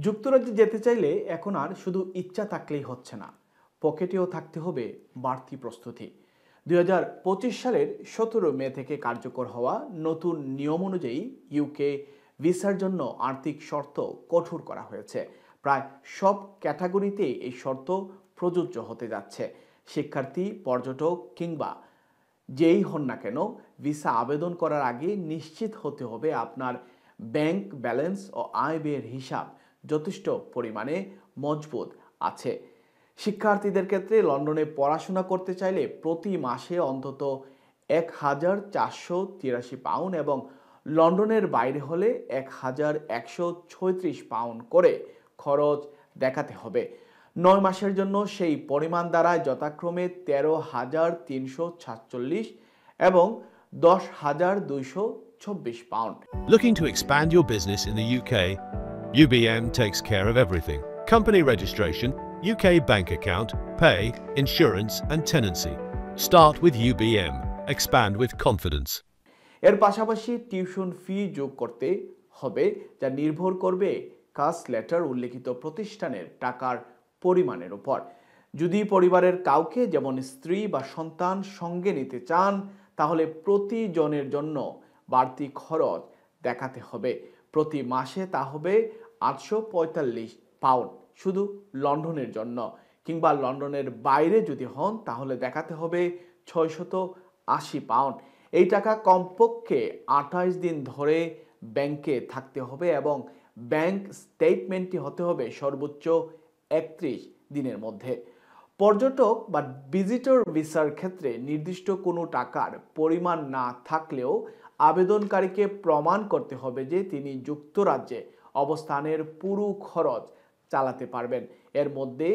যুক্তরাজ্যে যেতে চাইলে এখন আর শুধু ইচ্ছা থাকলেই হচ্ছে না, পকেটেও থাকতে হবে বাড়তি প্রস্তুতি। 2025 সালের 17 মে থেকে কার্যকর হওয়া নতুন নিয়ম অনুযায়ী ইউকে ভিসার জন্য আর্থিক শর্ত কঠোর করা হয়েছে। প্রায় সব ক্যাটাগরিতেই এই শর্ত প্রযোজ্য হতে যাচ্ছে। শিক্ষার্থী, পর্যটক কিংবা যেই হন না কেন, ভিসা আবেদন করার আগে নিশ্চিত হতে হবে আপনার ব্যাংক ব্যালেন্স ও আয় ব্যয়ের হিসাব যথেষ্ট পরিমাণে মজবুত আছে। শিক্ষার্থীদের ক্ষেত্রে লন্ডনে পড়াশোনা করতে চাইলে প্রতি মাসে অন্তত 1483 পাউন্ড এবং লন্ডনের বাইরে হলে 1136 পাউন্ড করে খরচ দেখাতে হবে। 9 মাসের জন্য সেই পরিমাণ দ্বারায় যথাক্রমে 13,346 এবং 10,226 pound. Looking to expand your business in the UK? UBM takes care of everything. Company registration, UK bank account, pay, insurance and tenancy. Start with UBM. Expand with confidence. এর পাশাপাশি টিউশন ফি যোগ করতে হবে, যা নির্ভর করবে caste letter উল্লেখিত প্রতিষ্ঠানের টাকার পরিমাণের উপর। যদি পরিবারের কাউকে যেমন স্ত্রী বা সন্তান সঙ্গে নিতে চান, তাহলে প্রতিজনের জন্য বাড়তি খরচ দেখাতে হবে। প্রতি মাসে তা হবে 845 পাউন্ড শুধু লন্ডনের জন্য, কিংবা লন্ডনের বাইরে যদি হন তাহলে দেখাতে হবে 680 পাউন্ড। এই টাকা কমপক্ষে 28 দিন ধরে ব্যাংকে থাকতে হবে এবং ব্যাংক স্টেটমেন্টটি হতে হবে সর্বোচ্চ 31 দিনের মধ্যে। পর্যটক বা ভিজিটর ভিসার ক্ষেত্রে নির্দিষ্ট কোনো টাকার পরিমাণ না থাকলেও আবেদনকারীকে প্রমাণ করতে হবে যে তিনি যুক্তরাজ্যে অবস্থানের পুরো খরচ চালাতে পারবেন। এর মধ্যে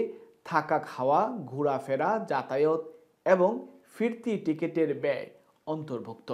থাকা, খাওয়া, ঘোরাফেরা, যাতায়াত এবং ফিরতি টিকিটের ব্যয় অন্তর্ভুক্ত।